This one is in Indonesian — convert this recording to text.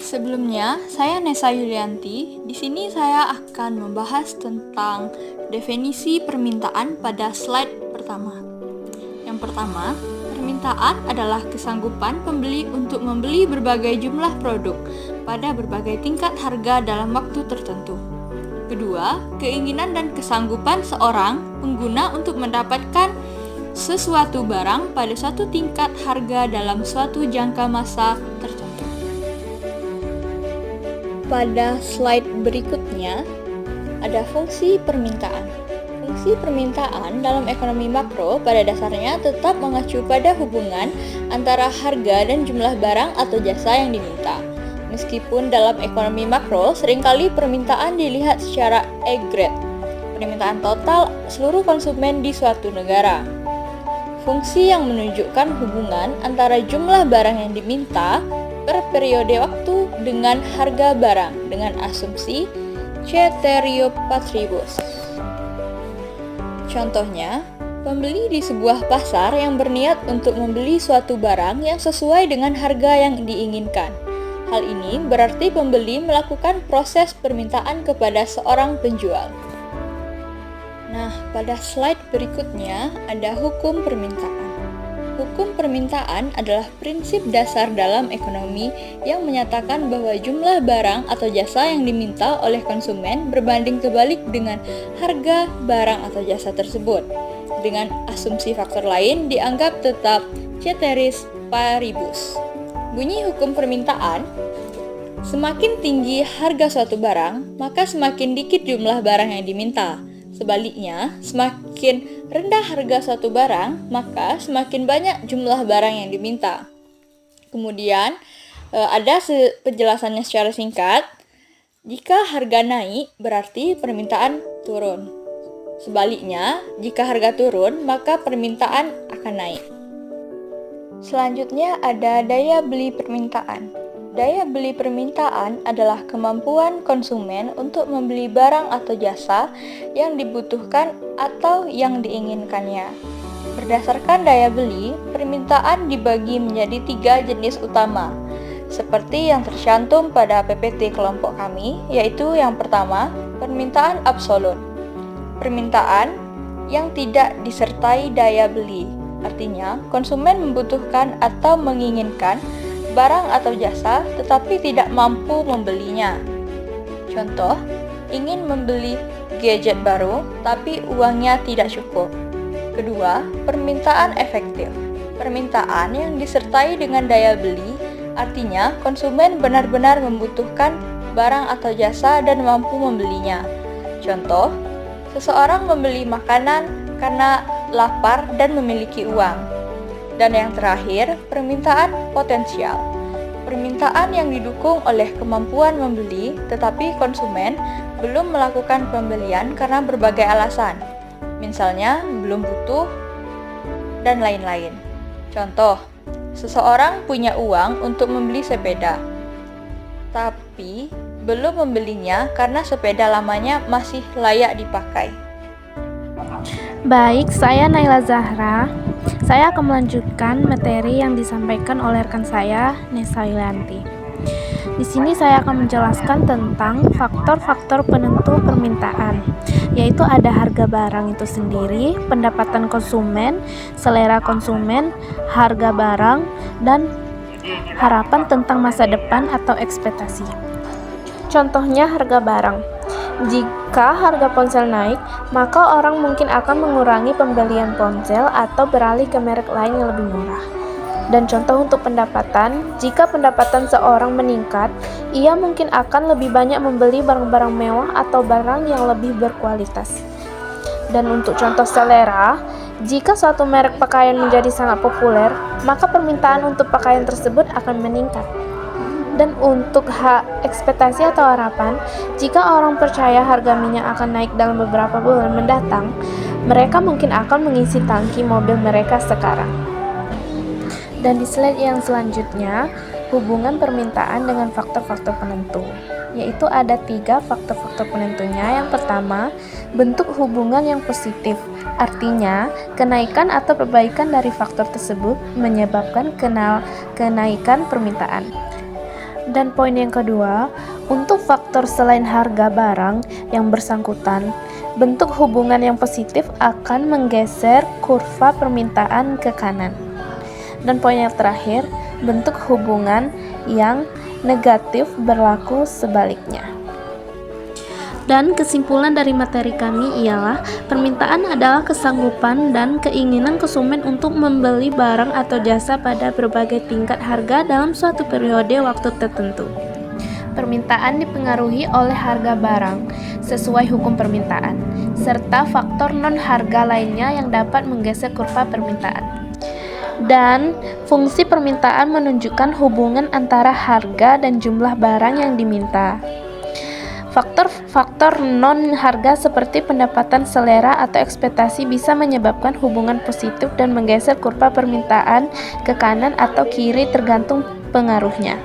Sebelumnya, saya Nesa Yulianti. Di sini saya akan membahas tentang definisi permintaan pada slide pertama. Yang pertama, permintaan adalah kesanggupan pembeli untuk membeli berbagai jumlah produk pada berbagai tingkat harga dalam waktu tertentu. Kedua, keinginan dan kesanggupan seorang pengguna untuk mendapatkan sesuatu barang pada suatu tingkat harga dalam suatu jangka masa tertentu. Pada slide berikutnya, ada fungsi permintaan. Fungsi permintaan dalam ekonomi makro pada dasarnya tetap mengacu pada hubungan antara harga dan jumlah barang atau jasa yang diminta. Meskipun dalam ekonomi makro, seringkali permintaan dilihat secara aggregate, permintaan total seluruh konsumen di suatu negara. Fungsi yang menunjukkan hubungan antara jumlah barang yang diminta per periode waktu dengan harga barang dengan asumsi ceterio paribus. Contohnya, pembeli di sebuah pasar yang berniat untuk membeli suatu barang yang sesuai dengan harga yang diinginkan. Hal ini berarti pembeli melakukan proses permintaan kepada seorang penjual. Nah, pada slide berikutnya ada hukum permintaan. Hukum permintaan adalah prinsip dasar dalam ekonomi yang menyatakan bahwa jumlah barang atau jasa yang diminta oleh konsumen berbanding kebalik dengan harga barang atau jasa tersebut. Dengan asumsi faktor lain dianggap tetap ceteris paribus. Bunyi hukum permintaan, semakin tinggi harga suatu barang, maka semakin dikit jumlah barang yang diminta. Sebaliknya, semakin rendah harga suatu barang, maka semakin banyak jumlah barang yang diminta. Kemudian, ada penjelasannya secara singkat. Jika harga naik, berarti permintaan turun. Sebaliknya, jika harga turun, maka permintaan akan naik. Selanjutnya ada daya beli permintaan. Daya beli permintaan adalah kemampuan konsumen untuk membeli barang atau jasa yang dibutuhkan atau yang diinginkannya. Berdasarkan daya beli, permintaan dibagi menjadi 3 jenis utama, seperti yang tercantum pada PPT kelompok kami, yaitu yang pertama, permintaan absolut. Permintaan yang tidak disertai daya beli, artinya konsumen membutuhkan atau menginginkan barang atau jasa tetapi tidak mampu membelinya. Contoh, ingin membeli gadget baru tapi uangnya tidak cukup. Kedua, permintaan efektif. Permintaan yang disertai dengan daya beli, artinya konsumen benar-benar membutuhkan barang atau jasa dan mampu membelinya. Contoh, seseorang membeli makanan karena lapar dan memiliki uang. Dan yang terakhir, permintaan potensial. Permintaan yang didukung oleh kemampuan membeli, tetapi konsumen belum melakukan pembelian karena berbagai alasan. Misalnya, belum butuh, dan lain-lain. Contoh, seseorang punya uang untuk membeli sepeda, tapi belum membelinya karena sepeda lamanya masih layak dipakai. Baik, saya Naila Zahra. Saya akan melanjutkan materi yang disampaikan oleh rekan saya, Nesa Yulianti. Di sini saya akan menjelaskan tentang faktor-faktor penentu permintaan, yaitu ada harga barang itu sendiri, pendapatan konsumen, selera konsumen, harga barang, dan harapan tentang masa depan atau ekspektasi. Contohnya harga barang. Jika harga ponsel naik, maka orang mungkin akan mengurangi pembelian ponsel atau beralih ke merek lain yang lebih murah. Dan contoh untuk pendapatan, jika pendapatan seorang meningkat, ia mungkin akan lebih banyak membeli barang-barang mewah atau barang yang lebih berkualitas. Dan untuk contoh selera, jika suatu merek pakaian menjadi sangat populer, maka permintaan untuk pakaian tersebut akan meningkat. Dan untuk ekspektasi atau harapan, jika orang percaya harga minyak akan naik dalam beberapa bulan mendatang, mereka mungkin akan mengisi tangki mobil mereka sekarang. Dan di slide yang selanjutnya, hubungan permintaan dengan faktor-faktor penentu, yaitu ada 3 faktor-faktor penentunya. Yang pertama, bentuk hubungan yang positif, artinya kenaikan atau perbaikan dari faktor tersebut menyebabkan kenaikan permintaan. Dan poin yang kedua, untuk faktor selain harga barang yang bersangkutan, bentuk hubungan yang positif akan menggeser kurva permintaan ke kanan. Dan poin yang terakhir, bentuk hubungan yang negatif berlaku sebaliknya. Dan kesimpulan dari materi kami ialah permintaan adalah kesanggupan dan keinginan konsumen untuk membeli barang atau jasa pada berbagai tingkat harga dalam suatu periode waktu tertentu. Permintaan dipengaruhi oleh harga barang sesuai hukum permintaan, serta faktor non-harga lainnya yang dapat menggeser kurva permintaan. Dan fungsi permintaan menunjukkan hubungan antara harga dan jumlah barang yang diminta. Faktor non-harga seperti pendapatan selera atau ekspektasi bisa menyebabkan hubungan positif dan menggeser kurva permintaan ke kanan atau kiri tergantung pengaruhnya.